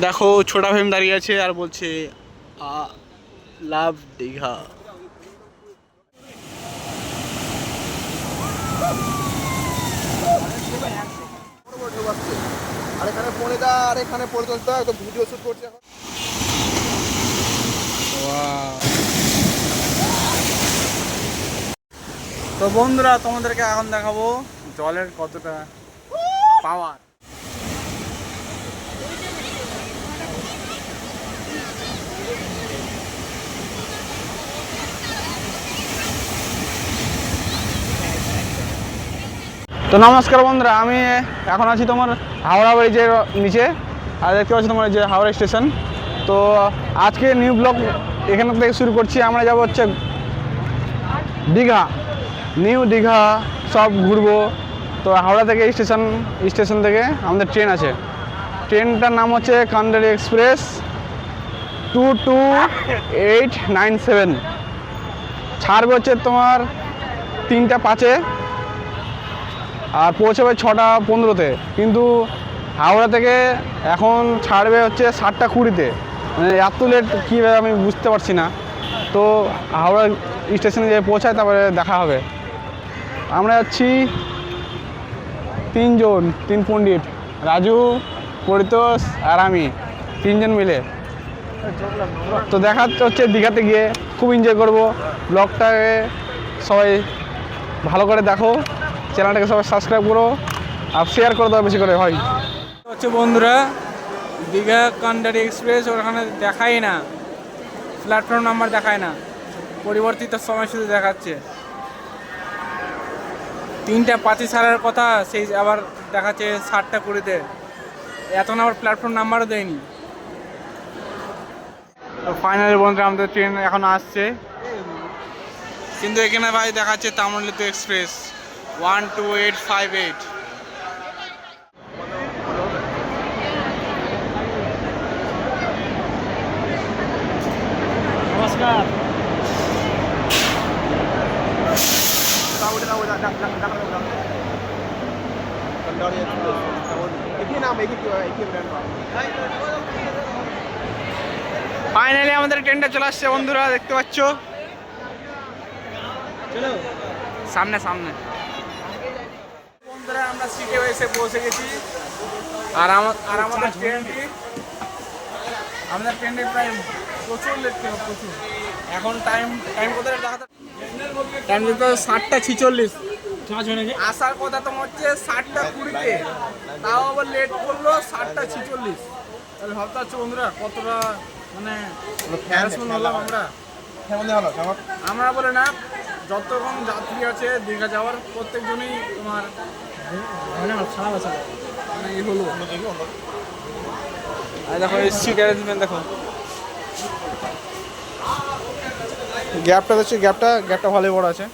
দেখো ছোটা ভীম দাঁড়িয়ে আছে আর বলছে লাভ দীঘা। আর এখানে ফোনে দা আর এখানে পড়ে চলতে হয় তো ভিডিও শুট করছে এখন। তো বন্ধুরা তোমাদেরকে এখন দেখাবো জলের কতটা পাওয়ার। তো নমস্কার বন্ধুরা, আমি এখন আছি তোমার হাওড়া ব্রিজের নিচে আর দেখতে পাচ্ছি তোমার যে হাওড়া স্টেশন। তো আজকে নিউ ব্লগ এখান থেকে শুরু করছি। আমরা যাব হচ্ছে দীঘা, নিউ দীঘা সব ঘুরবো। তো হাওড়া থেকে স্টেশন থেকে আমাদের ট্রেন আছে। ট্রেনটার নাম হচ্ছে কান্ডারি এক্সপ্রেস 22897। ছাড়বে হচ্ছে তোমার 3টা 5-এ আর পৌঁছাবে 6টা 15-তে। কিন্তু হাওড়া থেকে এখন ছাড়বে হচ্ছে 7টা 20-তে। মানে এত লেট কীভাবে আমি বুঝতে পারছি না। তো হাওড়া স্টেশনে যে পৌঁছায় তারপরে দেখা হবে। আমরা যাচ্ছি 3 পণ্ডিত, রাজু, পরিতোষ আর আমি 3জন মিলে। তো দেখা হচ্ছে দীঘাতে গিয়ে, খুব এনজয় করবো। ব্লগটাকে সবাই ভালো করে দেখো, চ্যানেলটাকে সবাই সাবস্ক্রাইব করো আর শেয়ার করে দাও বেশি করে হয়। হচ্ছে বন্ধুরা দীঘা কান্ডারি এক্সপ্রেস, ওখানে দেখাই না, প্ল্যাটফর্ম নাম্বার দেখায় না, পরিবর্তিত সময় শুধু দেখাচ্ছে। 3টা 5-এ ছাড়ার কথা, সেই আবার দেখাচ্ছে 7টা 20-তে। এত আবার প্ল্যাটফর্ম নাম্বারও দেয়নি। তো ফাইনালি বন্ধুরা আমাদের ট্রেন এখন আসছে, কিন্তু এখানে ভাই দেখাচ্ছে তামিলনাড়ু এক্সপ্রেস 12858। নমস্কার। ফাইনালি আমাদের ট্রেনটা চলে আসছে বন্ধুরা, দেখতে পাচ্ছ। চলো সামনে সামনে। বন্ধুরা আমরা সিটে এসে পৌঁছে গেছি। আর আমাদের ট্রেনটি প্রায় প্রচুর লেট ছিল, প্রচুর। এখন টাইম কোথায় দেখাতে, টাইম দিতে 7টা 46। আসার কথা তোমার হচ্ছে 7টা 20-তে, তাও আবার লেট করলো 7টা 46। তাহলে ভাবতে পারছো বন্ধুরা কতটা মানে হ্যারাসমেন্ট হলাম আমরা বলে না, যতক্ষণ যাত্রী আছে দীঘা যাওয়ার প্রত্যেকজনই তোমার মানে ই হলো। আর দেখো এই সিট অ্যারেঞ্জমেন্ট দেখো, গ্যাপটা দেখছি, গ্যাপটা ভালোই বড় আছে।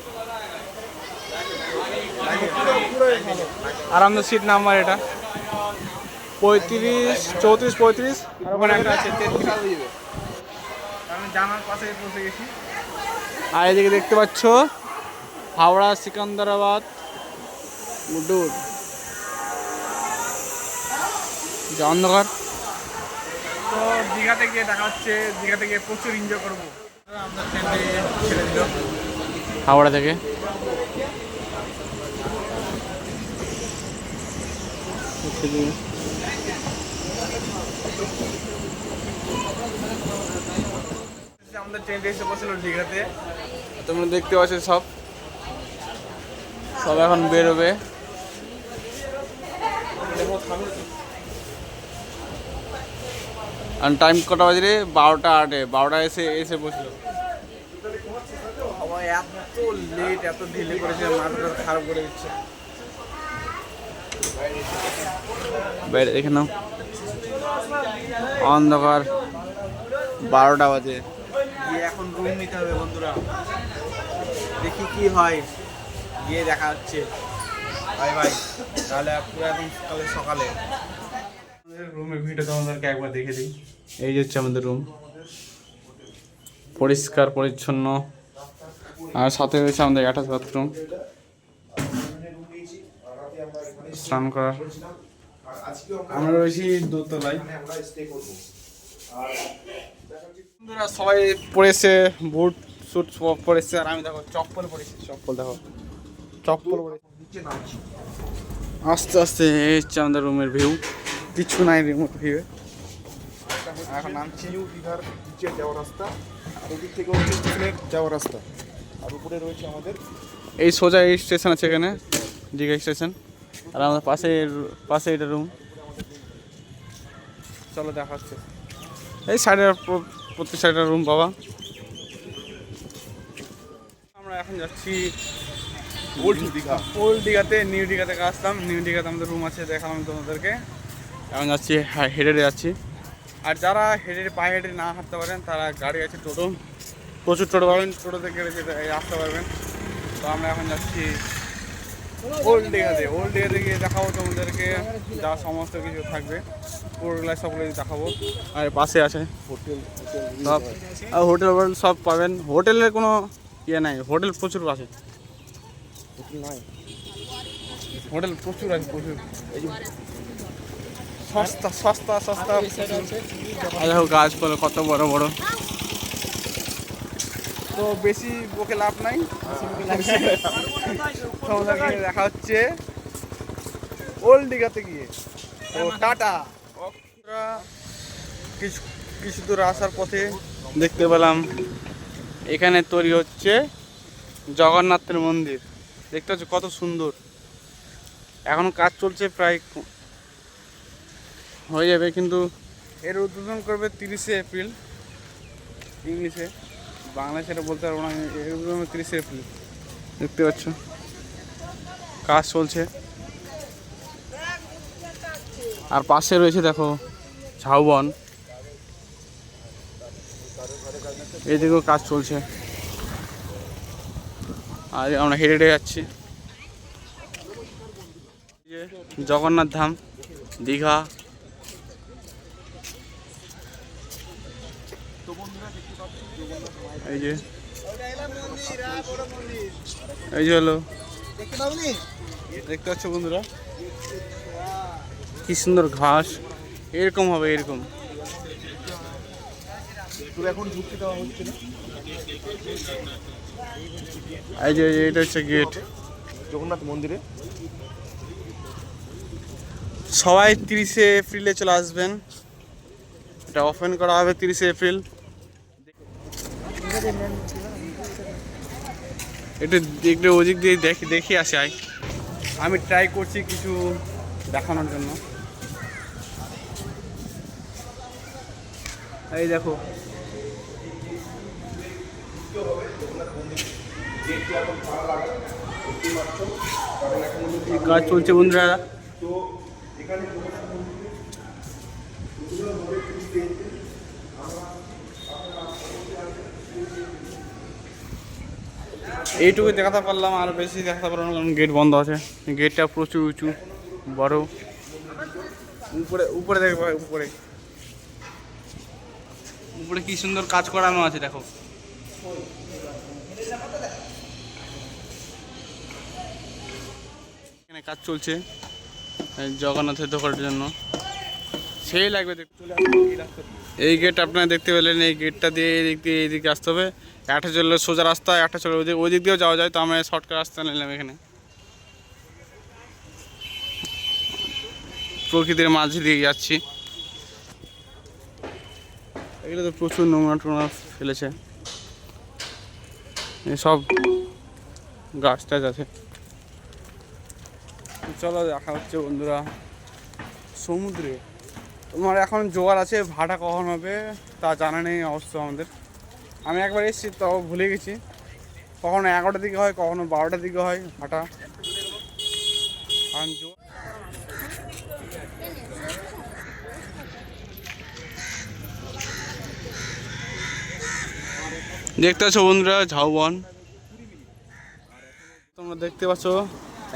আর আমাদের সিট নাম্বার এটা 35, 34, 35। আর ওখানে একটা আছে 33। আমি জানার পাশে পৌঁছে গেছি। আর এদিকে দেখতে পাচ্ছ হাওড়া সিকান্দারাবাদ মুডুর যে অন্ধকার। তো দীঘাতে গিয়ে দেখা হচ্ছে, দীঘাতে গিয়ে প্রচুর এনজয় করবো। আমরা ট্রেনটি ছেড়ে দিল হাওড়া থেকে। আমাদের ট্রেনটি এসে পৌঁছলো দীঘাতে। তোমরা দেখতে পাচ্ছ সব এখন বেরোবে। আর টাইম কটা বাজে রে? 12টা 8-এ। 12টা এসে বসলো। এত লেট, এত ঢিলে করেছে, মাথাটা খারাপ করে দিচ্ছে। বাইরে দেখে নাও, অন্ধকার, 12টা বাজে। গিয়ে এখন রুম নিতে হবে বন্ধুরা, দেখি কি হয়, গিয়ে দেখা হচ্ছে। ভাই তাহলে পুরো একদম সকালে রুমের ভিডিও তোমাদেরকে একবার দেখে দিই। এই যে হচ্ছে আমাদের রুম, পরিষ্কার পরিচ্ছন্ন। আর সাথে রয়েছে আমাদের অ্যাটাচ বাথরুম, স্নান করার। আমরা রয়েছি দোতলায়। আমরা স্টে করবো। আর বন্ধুরা সবাই পরেছে বুট স্যুট সব পরেছে, আর আমি দেখো চপ্পল পরেছি। চপ্পল দেখো, চপ্পল পরেছি। নিচে নামছি। আস্তে আস্তে এই হচ্ছে আমাদের রুমের ভিউ, কিছু নাই রিমোট ভিউ। এখন নামছি। নিউ দীঘার নিচে যাওয়ার রাস্তা, আর ওদিক থেকে হচ্ছে স্টেশনের যাওয়ার রাস্তা, আর উপরে রয়েছে আমাদের এই সোজা এই স্টেশন আছে এখানে, দীঘা স্টেশন, আর আমাদের পাশে এটা রুম। চলো দেখা হচ্ছে। এই সাইডে প্রতি সাইডে রুম পাবা। আমরা এখন যাচ্ছি ওল্ড দীঘা। ওল্ড দীঘাতে, নিউ দীঘা থেকে আসলাম। নিউ দীঘাতে আমাদের রুম আছে, দেখালাম তোমাদেরকে। এখন যাচ্ছি, হেঁটে যাচ্ছি। আর যারা পায়ে হেঁটে না হাঁটতে পারেন তারা গাড়ি আছে, টোটো, প্রচুর টোটো পাবেন, টোটো থেকে আসতে পারবেন। তো আমরা এখন যাচ্ছি ওল্ড দীঘাতে। ওল্ড দীঘাতে গিয়ে দেখাবো তোমাদেরকে যা সমস্ত কিছু থাকবে, পুরোগুলো সবগুলো দেখাবো। আর পাশে আছে হোটেল সব, আর হোটেল সব পাবেন। হোটেলের কোনো ইয়ে নাই, হোটেল প্রচুর আছে, হোটেল নাই, হোটেল প্রচুর আছে, প্রচুর। সস্তা সস্তা সস্তা। আর দেখো গাছপালা কত বড় বড়। তো বেশি বকে লাভ নাই, তোমাদেরকে দেখা হচ্ছে ওল্ড দীঘাতে গিয়ে। তো টাটা। কিছু কিছু দূর আসার পথে দেখতে পেলাম এখানে তৈরি হচ্ছে জগন্নাথের মন্দির। দেখতে পাচ্ছ কত সুন্দর। এখনো কাজ চলছে, প্রায় হয়ে যাবে, কিন্তু এর উদ্বোধন করবে 30শে এপ্রিল। ইংলিশে, বাংলায় সেটা বলতে পারবো না। এর উদ্বোধন 30শে এপ্রিল। দেখতে পাচ্ছ কাজ চলছে। আর পাশে রয়েছে দেখো ঝাউবন, এইদিকেও কাজ চলছে। আর আমরা হেঁটে হেঁটে যাচ্ছি। জগন্নাথ ধাম দীঘা। এই যে হলো, দেখতে পাচ্ছ বন্ধুরা কি সুন্দর ঘাস। এরকম হবে, এরকম। এখন ঢুকতে দেওয়া হচ্ছে না। এই যে এটা হচ্ছে গেট জগন্নাথ মন্দিরে। সবাই 30শে এপ্রিলে চলে আসবেন। এটা ওপেন করা হবে 30শে এপ্রিল। একটু ওদিক দিয়ে দেখি আসি। আমি ট্রাই করছি কিছু দেখানোর জন্য। এই দেখো কাজ চলছে বন্ধুরা। তো এখানে এইটুকু দেখাতে পারলাম, আর বেশি দেখাতে পারলাম কারণ গেট বন্ধ আছে। গেটটা প্রচুর উঁচু বড়। উপরে দেখবো, উপরে কি সুন্দর কাজ করানো আছে দেখো। এখানে কাজ চলছে জগন্নাথের ঢোকার জন্য, সেই লাগবে দেখতে। এই গেট আপনারা দেখতে পেলেন, এই গেটটা দিয়ে এইদিকে আসতে হবে। একটা চললে সোজা রাস্তা, একটা চলে ওই দিক দিয়েও যাওয়া যায়। তো আমরা শর্টকাট রাস্তা নিলাম এখানে। প্রকৃতির মাঝে দিয়ে যাচ্ছি। এগুলো তো প্রচুর নোংরা টোংরা ফেলেছে, সব গাছ টাছ আছে। চলো দেখা হচ্ছে বন্ধুরা সমুদ্রে। তোমার এখন জোয়ার আছে, ভাটা কখন হবে তা জানা নেই অবশ্য আমাদের। আমি একবার এসেছি, তাও ভুলে গেছি। কখনো 11টার দিকে হয়, কখনো 12টার দিকে হয় ভাটা। দেখতে পাচ্ছ বন্ধুরা ঝাউবন, তোমরা দেখতে পাচ্ছ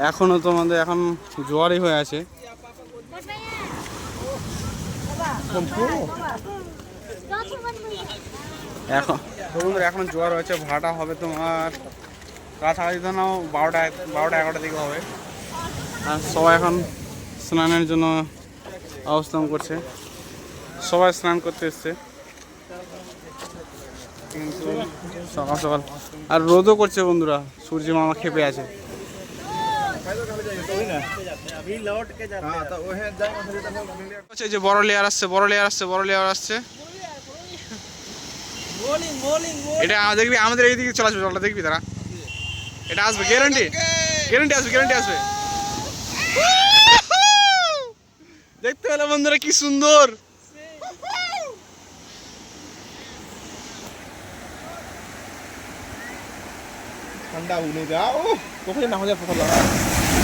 এখনো তোমাদের এখন জোয়ারই হয়ে আছে। এখন জোয়ার হয়েছে, ভাটা হবে তোমার কাছাকাছি তো নাও 12টা 11টার দিকে হবে। আর সবাই এখন স্নানের জন্য অবস্থান করছে, সবাই স্নান করতে এসছে কিন্তু সকাল সকাল, আর রোদও করছে বন্ধুরা, সূর্য মামা খেপে আছে। হচ্ছে যে বড় লেয়ার আসছে, বড় লেয়ার আসছে, বড় লেয়ার আসছে। এটা দেখবি আমাদের এইদিকে চলে আসবে জলটা, দেখবি তারা এটা আসবে, গ্যারান্টি গ্যারান্টি আসবে, গ্যারান্টি আসবে। দেখতে পেলে বন্ধুরা কি সুন্দর, ঠান্ডা উনে যাও কোথায় না হয়ে পোকা লাগা।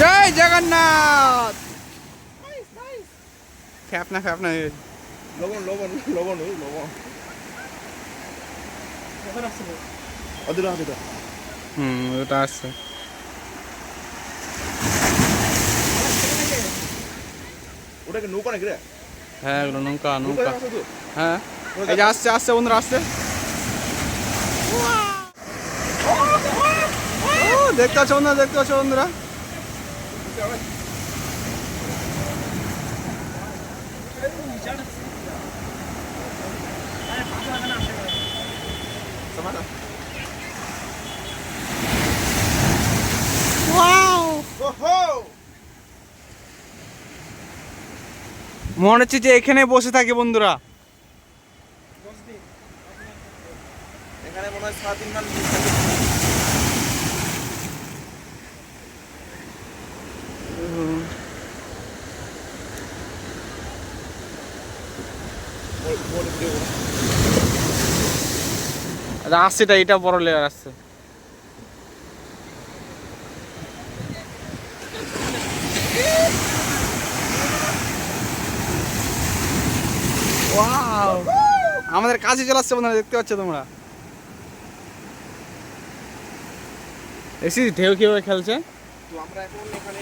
জয় জগন্নাথ। ফ্যাপনা ফ্যাপনা লবণ লবণ লবণ ওই লবণ ওদের হাতে দাও। ওটা আসছে। ওটা কি নৌকা নাকি রে? হ্যাঁ এগুলো নৌকা, নৌকা নৌকা। আছে তো? হ্যাঁ এই যে আসছে, আসছে বন্ধুরা, আসছে। দেখতে পাচ্ছ বন্ধুরা, দেখতে পাচ্ছ বন্ধুরা, মনে হচ্ছে যে এখানে বসে থাকে বন্ধুরা। এখানে মনে হয় 7 দিন আসছে, এটা বড় লেয়ার আসছে। আমাদের কাছে চলে আসছে বন্ধুরা, দেখতে পাচ্ছ তোমরা, এসি ঢেউ কিভাবে খেলছে। তো আমরা এখন এখানে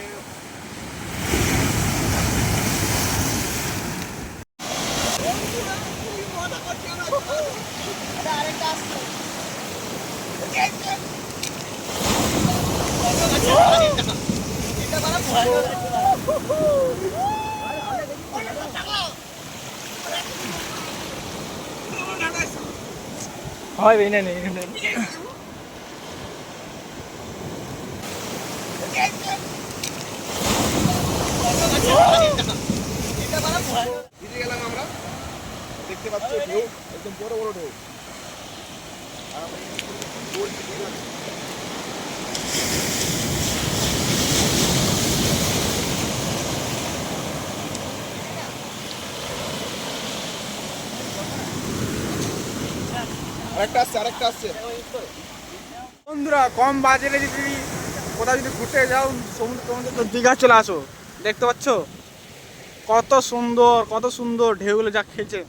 হয় বেনে নেই ভিজে গেলাম আমরা, দেখতে পাচ্ছ ঢেউ একদম বড় বড় ঢেউ। আর আমরা গোল ভিজে গেলাম। আরেকটা আসছে বন্ধুরা। কম বাজেটে যদি কোথাও যদি ঘুরতে যাও, সমুদ্র তো দীঘা চলে আসো। দেখতে পাচ্ছ কত সুন্দর, কত সুন্দর ঢেউগুলো যা খেয়েছে।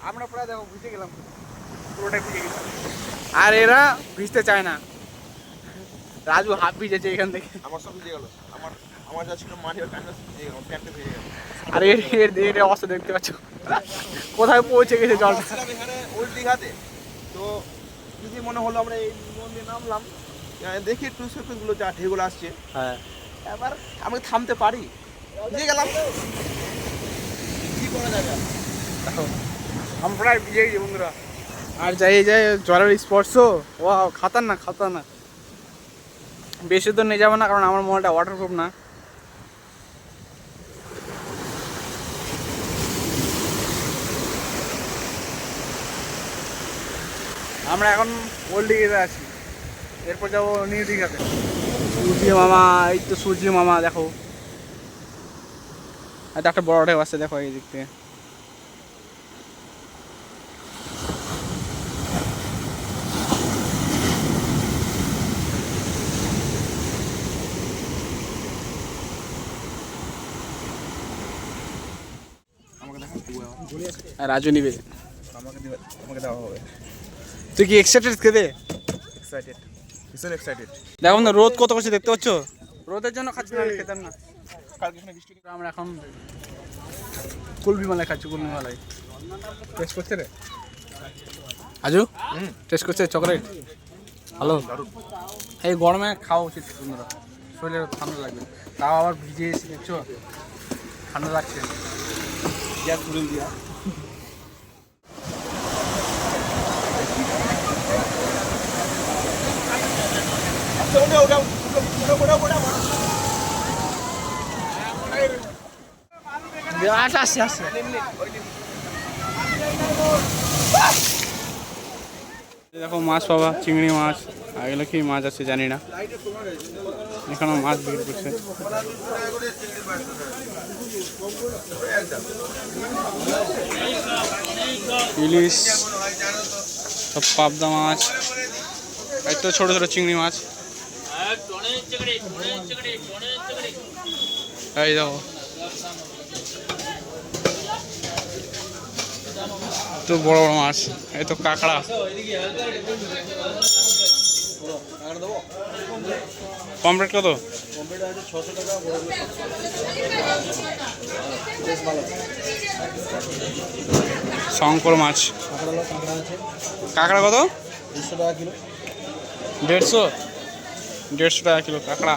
আমরা প্রায় দেখো ভিজে গেলাম, পুরোটাই ভিজে গেছে, আর এরা ভিজতে চায় না। রাজু হাফ ভিজেছে এখান থেকে, আমার সব ভিজে গেল। আমার যা ছিল মাটি আর প্যান্ট ভিজে গেল, প্যান্টটা ভিজে গেল। আর এর অবস্থা দেখতে পাচ্ছ কোথায় পৌঁছে গেছে জলটা। ছিলাম এখানে ওল্ড দীঘাতে, তো যদি মনে হলো আমরা এই মন্দিরে নামলাম, দেখি একটু গুলো যা ঢেউগুলো আসছে, হ্যাঁ এবার আমি থামতে পারি, ভিজে গেলাম, কি করা যাবে আর? আমরা প্রায় ভিজে গেছি বন্ধুরা। আর যাই যাই জলের স্পর্শ, ও খাতারনাক খাতারনাক। বেশি তো নিয়ে যাবো না, কারণ আমার মোবাইলটা ওয়াটারপ্রুফ না। আমরা এখন ওল্ড দিঘাতে আছি, এরপর যাবো নিউ দিঘাতে। সূর্য মামা, এই তো সূর্য মামা দেখো, একটা বড় ঢেউ আছে দেখো এই দিক থেকে। আর রাজু নিবে, আমাকে দেওয়া হবে। তুই কি এক্সাইটেড খেতে? এক্সাইটেড, ভীষণ এক্সাইটেড। দেখো না রোদ কত করছে, দেখতে পাচ্ছ? রোদের জন্য খাচ্ছি না, খেতাম না। কালকে এখানে বৃষ্টি, আমরা এখন কুলফি মালাই খাচ্ছি, কুলফি মালাই। টেস্ট করছে রে আজু? টেস্ট করছে চকলেট, ভালো। এই গরমে খাওয়া উচিত বন্ধুরা, শরীরে ঠান্ডা লাগবে। তাও আবার ভিজে এসে দেখছো, ঠান্ডা লাগছে। গ্যাস ভরে দিয়া আসছে আসছে। দেখো মাছ পাবা, চিংড়ি মাছ, আর এগুলো কি মাছ আছে জানি না, এখানে মাছ বিক্রি করছে। ইলিশ, সব পাবদা মাছ, এই তো ছোট ছোট চিংড়ি মাছ। এই দেখো তো বড় বড় মাছ, এই তো কাঁকড়া। পমফ্রেট কত? শঙ্কর মাছ, কাঁকড়া কত? 150 টাকা কিলো কাঁকড়া।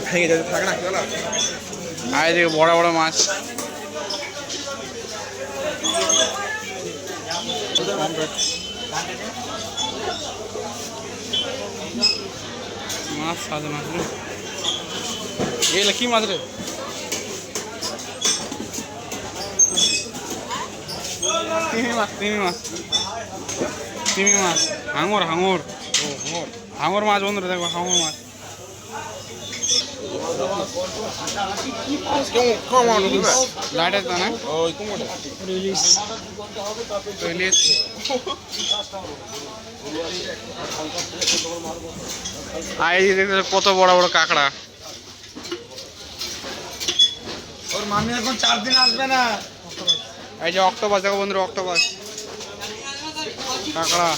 ভেঙে যাবে থাকে না আর এদিকে বড় বড় মাছ, মাছ সাজে মাছ রে, এগুলো কি মাছ রে? তিমি মাছ, তিমি মাছ, তিমি মাছ, হাঙর হাঙর, হাঙর মাছ বন্ধুরা, দেখো হাঙর মাছ। লাইট আছে না? ইলিশ, ইলিশ। আর এই দেখতে কত বড় বড় কাঁকড়া। ওর মামি এখন 4 দিন আসবে না। এই যে অক্টোপাস দেখো বন্ধুরা, অক্টোপাস, কাঁকড়া।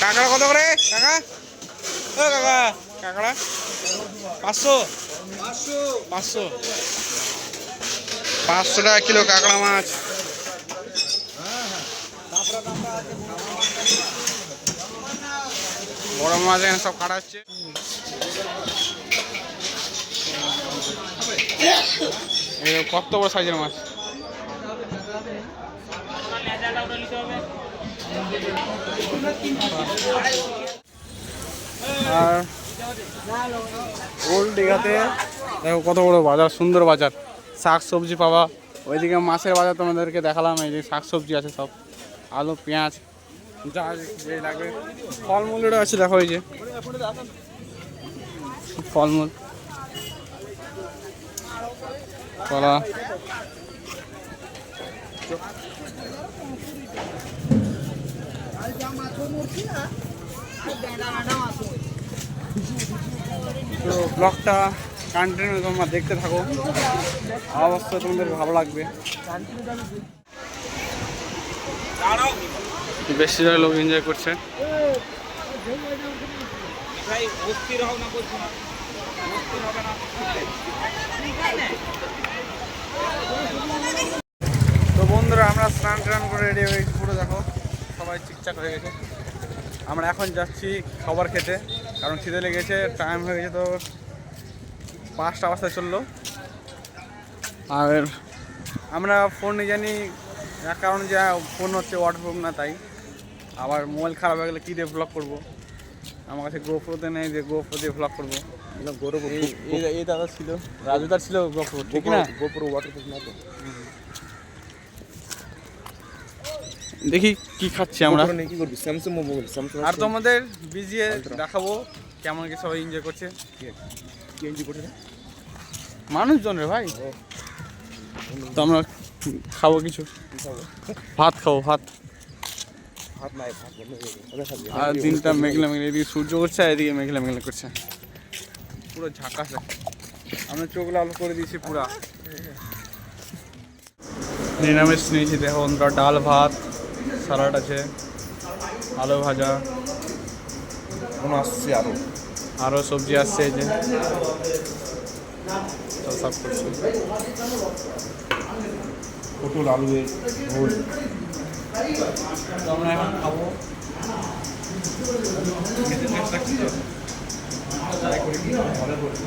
কাঁকড়া কত করে কাকা? ও কাকা, কাঁকড়া 500 500 500 টাকা কিলো কাঁকড়া মাছ। বড় মাছ এখানে সব কাটা হচ্ছে। কত বড় সাইজের মাছ। আর ওল্ড দীঘাতে দেখো কত বড় বাজার, সুন্দর বাজার, শাক সবজি পাবা। ওইদিকে মাছের বাজার তোমাদেরকে দেখালাম, এই যে শাক সবজি আছে সব, আলু পেঁয়াজ যা যে লাগবে। ফলমূলেরও আছে দেখো, এই যে ফলমূল, কলা। তো ব্লগটা কন্টিনিউ তোমরা দেখতে থাকো, অবশ্যই তোমাদের ভালো লাগবে। বেশিরভাগ লোক এনজয় করছে। তো বন্ধুরা আমরা স্নান টান করে রেডি হয়ে পুরো দেখো সবাই ঠিকঠাক হয়ে গেছে। আমরা এখন যাচ্ছি খাবার খেতে, কারণ খিদে লেগেছে, টাইম হয়ে গেছে তো 5টা বাজতে চললো। আর আমরা ফোন নিয়ে জানি এক কারণ যে ফোন হচ্ছে ওয়াটারপ্রুফ না, তাই আবার মোবাইল খারাপ হয়ে গেলে কী দিয়ে ব্লগ করবো। আমার কাছে গোপ্রোতে নেই যে গোপ্রো দিয়ে ব্লগ করবো। এই দাদা ছিল, রাজুদার ছিল গোপ্রো, ঠিক না? গোপ্রো ওয়াটারপ্রুফ না তো। দেখি কি খাচ্ছি আমরা, কি করবি? Samsung mobile, Samsung. আর তোমাদের বিজিয়ে দেখাবো কেমন কি সবাই এনজয় করছে। কি এনজয় করছে মানুষজন রে ভাই। তো আমরা খাবো কিছু, ভাত খাবো, ভাত। ভাত নাই, ভাত বন্ধ। আর দিনটা মেঘলা মেঘলা, এদিকে সূর্য করছে আর এদিকে মেঘলা মেঘলা করছে, পুরো ঝাঁকাশ। আমরা চোখ লাল করে দিয়েছি পুরা। নিরামিষ নিয়েছি দেখো বন্ধুরা, ডাল ভাত, স্যালাড আছে, আলু ভাজা, কোনো আসছে আরও সবজি আসছে, এই যে সব করছি। পটল আলু ঝোল। তো আমরা এখন খাবো।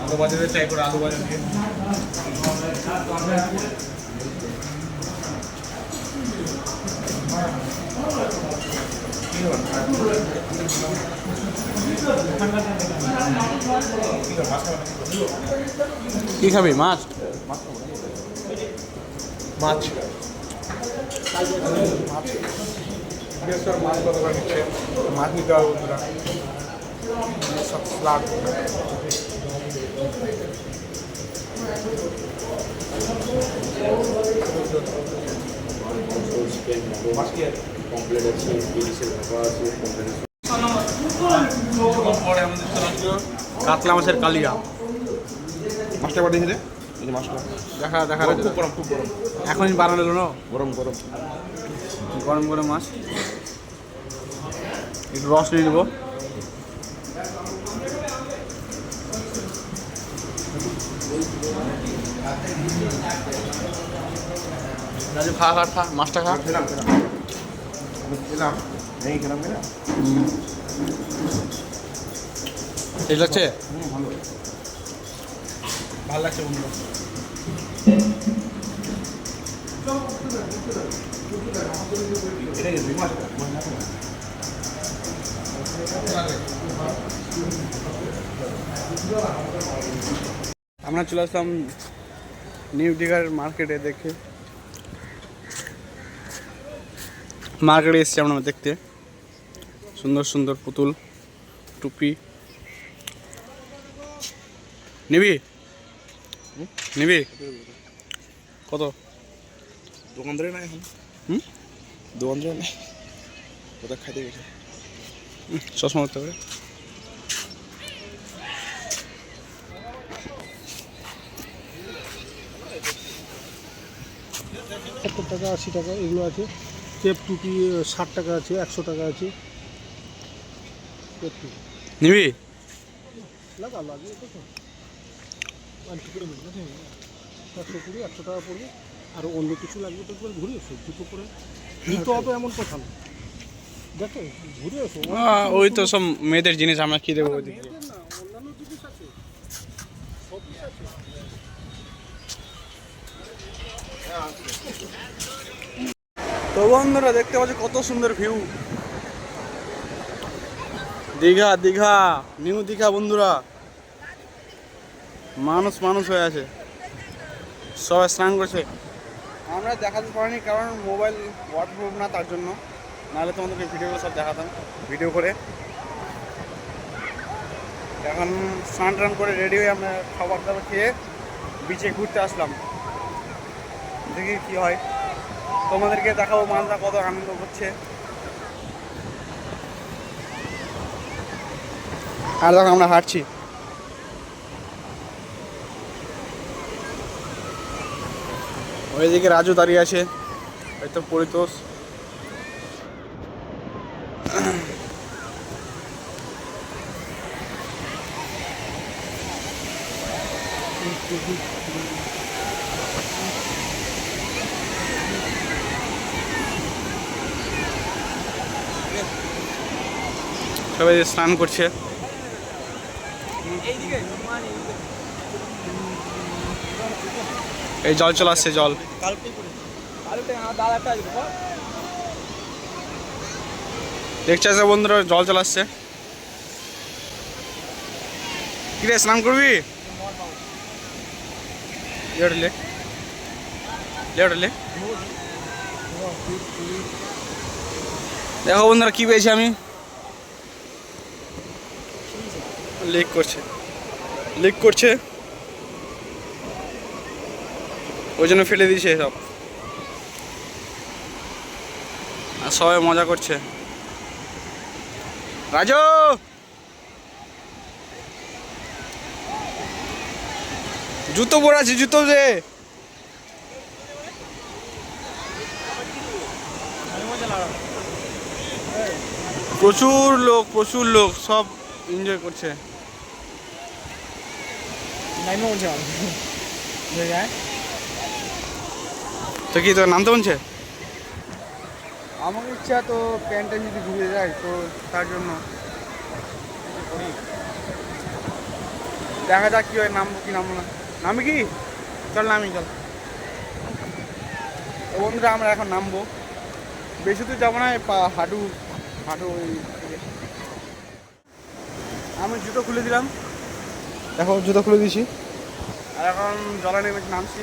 আলু বাজারে ট্রাই করে আলু বাজার দিয়ে কি খাবি? মাছ? মাছ মাছ কত করে নিচ্ছে? মাছ নিতে হবে বন্ধুরা, সব স্লাড মাছ কি আছে? কমপ্লেট আছে, ইলিশের ভাপা আছে, কমপ্লেট আছে। পরে আমাদের চলে আসলো কাতলা মাছের কালিয়া। মাছটা পাঠিয়েছে রে, এই যে মাছটা দেখা দেখা খুব গরম, খুব গরম, এখনই বানানো না, গরম গরম। গরম গরম মাছ। একটু রস নিয়ে নেবো। রাজু খা খা খা, মাছটা খা। খেলাম খেলাম আমি খেলাম, ভেঙে খেলাম না। ঠিক লাগছে? ভালো, ভালো লাগছে বন্ধু। এটা কি মাছ? আমরা চলে আসলাম নিউ দীঘার মার্কেটে। দেখে মার্কেটে এসেছি আমরা দেখতে, সুন্দর সুন্দর পুতুল, টুপি। নিবি? নিবি? কত? দোকানদারে না এখন, দোকানদারে না, কোথায় খাইতে গেছে? চশমা করতে পারে। সত্তর টাকা 80 টাকা এগুলো আছে। টেপ টুপি 60 টাকা আছে, 100 টাকা আছে। টেপ টুপি নিবি? লাগা লাগিয়ে তো আনটি করে মিলবে, 120 100 টাকা পড়বে। আর অন্য কিছু লাগবে তো ঘুরে এসো, জুতো পরে জুতো হবে এমন কথা না, দেখো ঘুরে এসো। ওই তো সব মেয়েদের জিনিস, আমরা কি দেবো ওইদিকে? মেয়েদের না, অন্যান্য জিনিস আছে, সব কিছু আছে। তো বন্ধুরা দেখতে পাচ্ছ কত সুন্দর ভিউ। দীঘা, দীঘা, নিউ দীঘা বন্ধুরা। মানুষ মানুষ হয়ে আছে, সবাই স্নান করছে। আমরা দেখাতে পারিনি কারণ মোবাইল ওয়াটারপ্রুফ না, তার জন্য। নাহলে তোমাদেরকে ভিডিওগুলো সব দেখাতাম ভিডিও করে। এখন স্নান টান করে রেডি হয়ে আমরা খাবার দাবার খেয়ে বিচে ঘুরতে আসলাম। দেখি কি হয়, তোমাদেরকে দেখাবো মালদা কত আনন্দ করছে। আর দেখো আমরা হাঁটছি। ওইদিকে রাজু দাঁড়িয়ে আছে, হয়তো পরিতোষ। সবাই স্নান করছে। এই জল চলে আসছে, জল দেখছে বন্ধুরা, জল চলে আসছে। কি রে, স্নান করবি? লে দেখো বন্ধুরা কি পেয়েছি আমি। লিক করছে, ওই জন্য ফেলে দিয়েছে সব। আর সবাই মজা করছে। রাজু, জুতো পরে আছে, জুতো দে। প্রচুর লোক সব এনজয় করছে। তো কি তোর নামতে বলছে? আমার ইচ্ছা তো প্যান্টটা যদি ঘুরে যায় তো তার জন্য করি। দেখা যাক কী হয়, নামবো কি নামবো না। নামি কি? চল নামি চল। তো বন্ধুরা আমরা এখন নামবো, বেশি দূর যাবো না, হাঁটু হাঁটু ওই। আমি জুতো খুলে দিলাম, দেখো জুতো খুলে দিয়েছি, আর এখন জলে নেমে নামছি।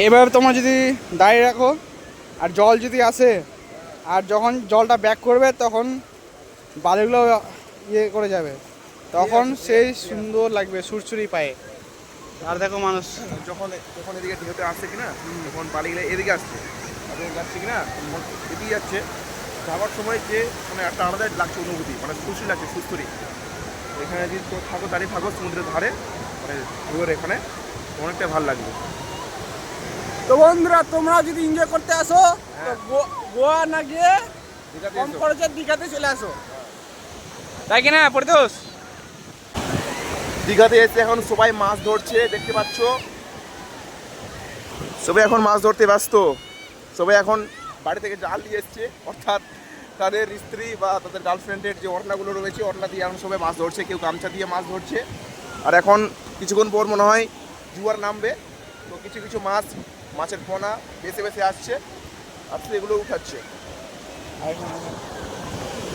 এভাবে তোমরা যদি দাঁড়িয়ে রাখো আর জল যদি আসে, আর যখন জলটা ব্যাক করবে তখন বালিগুলো ইয়ে করে যাবে, তখন সেই সুন্দর লাগবে সুরসুরি পায়ে। আর দেখো মানুষ যখন যখন এদিকে ঢেউতে আসছে কিনা, তখন বালিগুলো এদিকে আসছে, এবং যাচ্ছে কিনা তখন এদিকে যাচ্ছে, যাওয়ার সময় যে মানে একটা আলাদাই লাগছে অনুভূতি, মানে সুস্থি লাগছে সুস্থরি। এখানে যদি তো থাকো, দাঁড়িয়ে থাকো সমুদ্রের ধারে, মানে ঢেউয়ের এখানে অনেকটাই ভালো লাগবে। তো বন্ধুরা তোমরা যদি এনজয় করতে আসো তো গোয়া না গিয়ে দীঘাতে কম এসো। খরচের দীঘাতে চলে আসো, তাই কি না পরিতোষ? দীঘাতে এসে এখন সবাই মাছ ধরছে, দেখতে পাচ্ছ সবাই এখন মাছ ধরতে ব্যস্ত। সবাই এখন বাড়ি থেকে জাল নিয়ে এসছে, অর্থাৎ তাদের স্ত্রী বা তাদের গার্লফ্রেন্ডের যে ওড়নাগুলো রয়েছে, ওড়না দিয়ে এখন সবাই মাছ ধরছে, কেউ গামছা দিয়ে মাছ ধরছে। আর এখন কিছুক্ষণ পর মনে হয় জুয়ার নামবে, তো কিছু কিছু মাছের পোনা বেছে বেছে আসছে, আর এগুলো উঠাচ্ছে।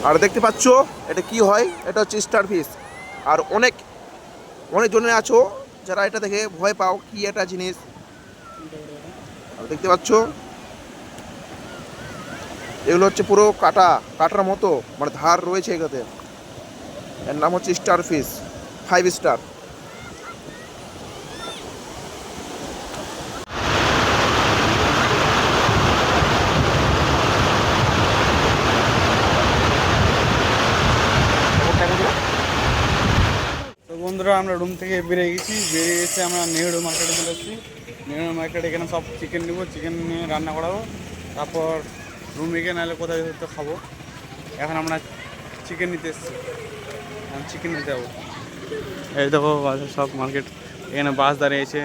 আর দেখতে পাচ্ছ এটা কি হয়, এটা হচ্ছে স্টার ফিশ। আর অনেক জনে আছো যারা এটা দেখে ভয় পাও, কি এটা জিনিস। আর দেখতে পাচ্ছ এগুলো হচ্ছে পুরো কাটার মতো, মানে ধার রয়েছে এগুলোতে। এর নাম হচ্ছে স্টার ফিশ, 5 স্টার। তো বন্ধুরা আমরা রুম থেকে বেরিয়ে এসে আমরা নেহেরু মার্কেটে চলে এসেছি। নেহেরু মার্কেটে এখানে সব চিকেন নেবো, চিকেন নিয়ে রান্না করাবো, তারপর রুম রেখে নাহলে কোথায় হয়তো খাবো। এখন আমরা চিকেন নিতে এসেছি, চিকেন নিতে যাবো। এই দেখো সব মার্কেট, এখানে বাস দাঁড়িয়েছে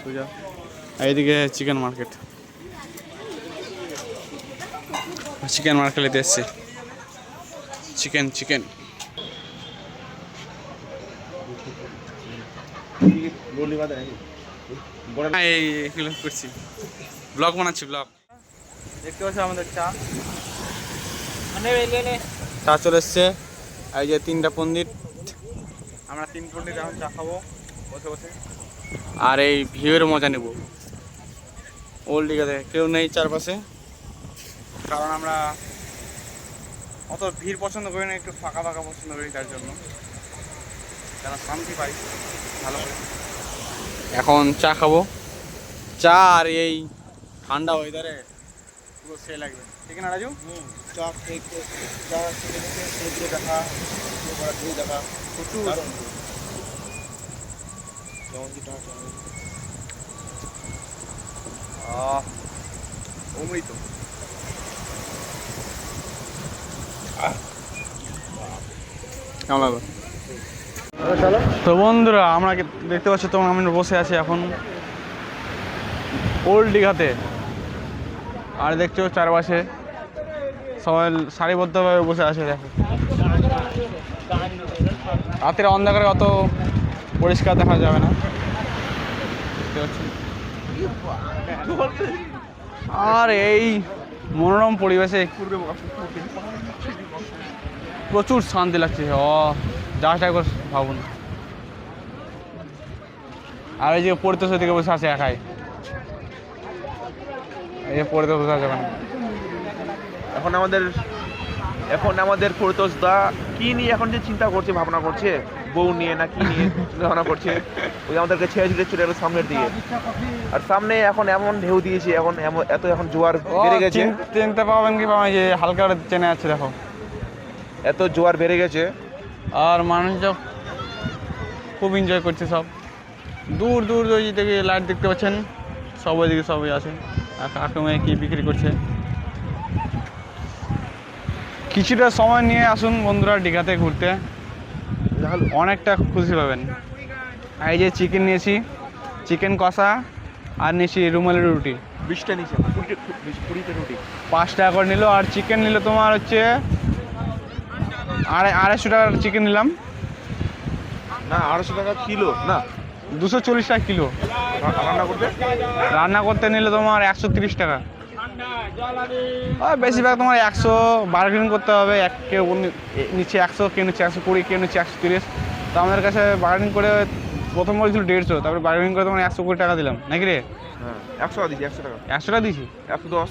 সোজা, এইদিকে চিকেন মার্কেট নিতে এসেছি। চিকেন এইগুলো করছি, ব্লগ বানাচ্ছি ব্লগ। দেখতে পাচ্ছি আমাদের চা চলে এসছে, এই যে 3টা পণ্ডিত, আমরা 3 পণ্ডিত এখন চা খাবো বসে বসে, আর এই ভিউয়ের মজা নেব। ওল্ড দীঘাতে কেউ নেই চারপাশে, কারণ আমরা অত ভিড় পছন্দ করি না, একটু ফাঁকা পছন্দ করি, তার জন্য যেন শান্তি পাই ভালো করে। এখন চা খাবো, চা আর এই ঠান্ডা ওয়েদারে পুরো সে লাগবে, ঠিক না রাজু? চা খেতে, চা খেতে সমুদ্র দেখা, ঢেউ দেখা প্রচুর যেমন যেটা অমৃত। কেমন লাগলো? তো বন্ধুরা আমরা দেখতে পাচ্ছি তোমার, আমি বসে আছি এখন ওল্ড দীঘাতে, আর দেখছো চারপাশে সবাই সারিবদ্ধভাবে বসে আছে। দেখো রাতের অন্ধকারে অত পরিষ্কার দেখা যাবে না, দেখতে পাচ্ছি। আর এই মনোরম পরিবেশে প্রচুর শান্তি লাগছে। জাস্ট একবার ভাবুন। আর এই যে পরিতোষ দিকে বসে আছে একাই, এই যে পরিতোষ বসে আছে ওখানে। এখন আমাদের পরিতোষ দা কি নিয়ে এখন যে চিন্তা করছে, ভাবনা করছে, বউ নিয়ে না কি নিয়ে চিন্তা ভাবনা করছে। ওই আমাদেরকে ছেড়ে চলে গেল সামনের দিকে, আর সামনে এখন এমন ঢেউ দিয়েছে, এখন জোয়ার বেড়ে গেছে। চিনতে পাবেন কি পাবেন, যে হালকা করে চেনে আছে, দেখো এত জোয়ার বেড়ে গেছে। আর মানুষজন খুব এনজয় করছে সব। দূর দূর ওই দিকে লাইট দেখতে পাচ্ছেন, সব ওইদিকে সবাই আছে। আর কাকুমায় কি বিক্রি করছে। কিছুটা সময় নিয়ে আসুন বন্ধুরা দীঘাতে ঘুরতে, ভালো। অনেকটা খুশি পাবেন। এই যে চিকেন নিয়েছি, চিকেন কষা, আর নিয়েছি রুমালি রুটি। 20টা নিচে 20টা রুটি 5 টাকা করে নিল। আর চিকেন নিল তোমার হচ্ছে 250 টাকার চিকেন নিলাম। না 250 টাকা কিলো না 240 টাকা কিলো। রান্না করতে। রান্না করতে নিলে তোমার 130 টাকা। বেশিরভাগ তোমার 100 বার্গেনিং করতে হবে। কেউ নিচ্ছে 100, কেউ নিচ্ছে 120, কেউ নিচ্ছে 130। তো আমাদের কাছে বার্গেনিং করে প্রথম বলেছিল 150, তারপরে বার্গেনিং করে তোমার 120 টাকা দিলাম নাকি রে? হ্যাঁ 100 টাকা দিচ্ছি, 100 টাকা 100 টাকা দিয়েছি। 110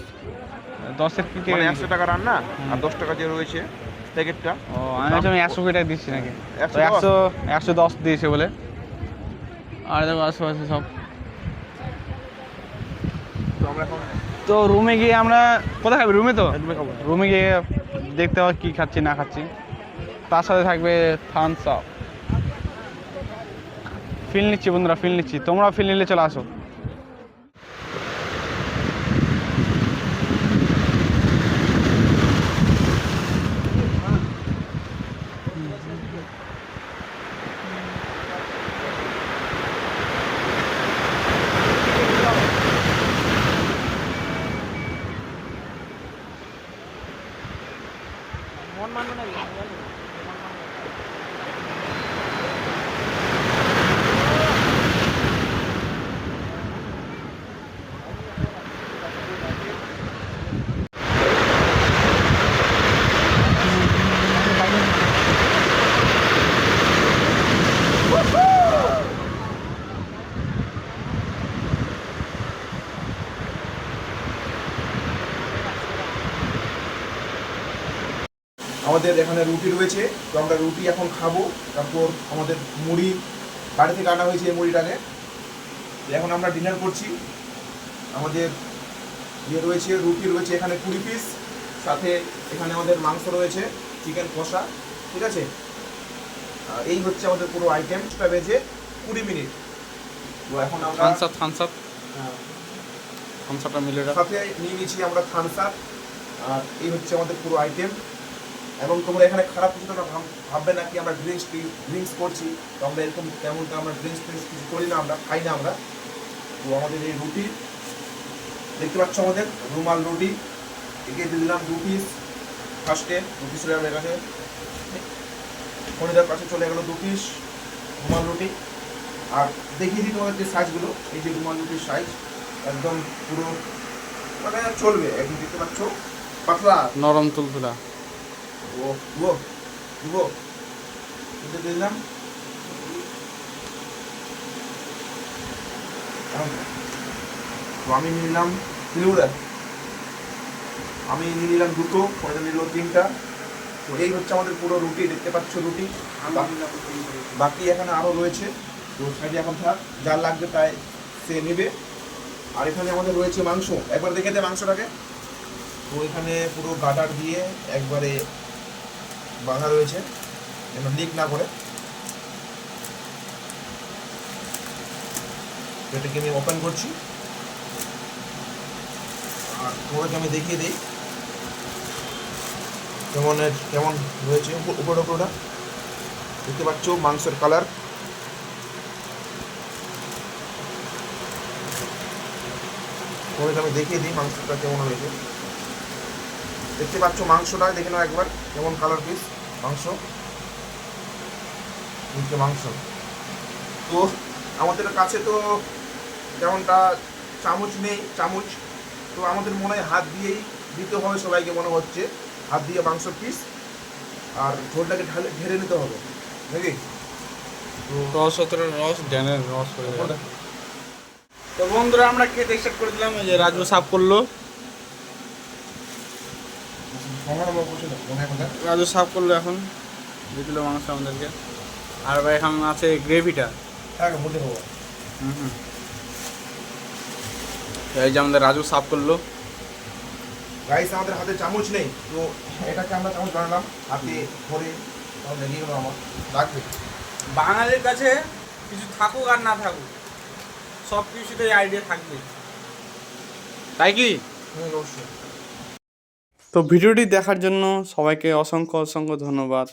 10-এর কি মানে 100 টাকা রান্না আর 10 টাকা যে রয়েছে প্যাকেটটা। ও আমি ভাবছি আমি 120 টাকা দিচ্ছি নাকি। 110 110 দিয়েছে বলে। আর দেখো আশেপাশে সব। তো আমরা এখন তো রুমে গিয়ে আমরা কোথায় খাবি? রুমে তো রুমে খাবো। রুমে গিয়ে দেখতে হবে কী খাচ্ছি না খাচ্ছি। তার সাথে থাকবে থামস আপ। ফিল নিচ্ছি বন্ধুরা, ফিল নিচ্ছি। তোমরাও ফিল নিলে চলে আসো। আমাদের এখানে রুটি রয়েছে, তো আমরা রুটি এখন খাবো। তারপর আমাদের মুড়ি বাড়ি থেকে আনা হয়েছে, এই মুড়িটাকে। তো এখন আমরা ডিনার করছি। আমাদের ইয়ে রয়েছে, রুটি রয়েছে এখানে 20 পিস, সাথে এখানে আমাদের মাংস রয়েছে, চিকেন কষা, ঠিক আছে। এই হচ্ছে আমাদের পুরো আইটেমটা, বেজে 20 মিনিট। তো এখন আমরা থামস আপটা মিলে সাথে নিয়ে নিয়েছি আমরা থামস আপ। আর এই হচ্ছে আমাদের পুরো আইটেম। এবং তোমরা এখানে খারাপ কিছু না ভাববে না কি আমরা ড্রিঙ্কস করছি। তো আমরা এরকম তেমন আমরা ড্রিঙ্কস কিছু করি না, আমরা খাই না আমরা। তো আমাদের এই রুটি দেখতে পাচ্ছ, আমাদের রুমাল রুটি, একে দিয়ে দিলাম 2 পিস। ফার্স্টে 2 পিস চলে আমার কাছে, ফোনের কাছে চলে গেলো 2 পিস রুমাল রুটি। আর দেখিয়ে দিই তোমাদের যে সাইজগুলো, এই যে রুমাল রুটির সাইজ একদম পুরো মানে চলবে, একদম দেখতে পাচ্ছ পাতলা নরম তুলতুলা। ও দুবো দুবো এটা দিলাম। তো আমি নিয়ে নিলাম ফ্লিউডার, আমি নিয়ে নিলাম 2টো, ওটা নিল 3টা। তো এই হচ্ছে আমাদের পুরো রুটি, দেখতে পাচ্ছ রুটি। বাকি এখানে আরও রয়েছে, তো সাইডে এখন থাক, যার লাগবে তাই সে নেবে। আর এখানে আমাদের রয়েছে মাংস, একবার দেখে দে মাংসটাকে। তো এখানে পুরো গাটার দিয়ে একবারে বাঁধা রয়েছে যেন লিক না করে। এটাকে আমি ওপেন করছি আর তোমাকে আমি দেখিয়ে দিই কেমন রয়েছে। উপরটা দেখতে পাচ্ছ মাংসের কালার। তোমাকে আমি দেখিয়ে দিই মাংসটা কেমন হয়েছে। দেখতে পাচ্ছ মাংসটা, দেখে নাও একবার কেমন কালার পিস মাংস, নিচে মাংস। তো আমাদের কাছে তো যেমনটা চামচ নেই, চামচ তো আমাদের মনে হয় হাত দিয়েই দিতে হবে সবাইকে, মনে হচ্ছে হাত দিয়ে মাংস পিস আর ঝোলটাকে ঢেলে নিতে হবে নাকি। তো রস জ্ঞানের রস করে দেবে। তো বন্ধুরা আমরা খেতে স্টার্ট করে দিলাম। এই যে রাজু সাফ করলো, রাজু সাফ করলো, এখন দিয়ে দিল মাংস আমাদেরকে। আর ভাই এখন আছে গ্রেভিটা। এই যে আমাদের রাজু সাফ করলো। গাইস আমাদের হাতে চামচ নেই, তো এটাকে আমরা চামচ বানালাম হাতে ধরে, লেগে গেলো আমার লাগবে। বাঙালির কাছে কিছু থাকুক আর না থাকুক, সব কিছুতে আইডিয়া থাকবে, তাই কি? অবশ্যই। তো ভিডিওটি দেখার জন্য সবাইকে অসংখ্য অসংখ্য ধন্যবাদ।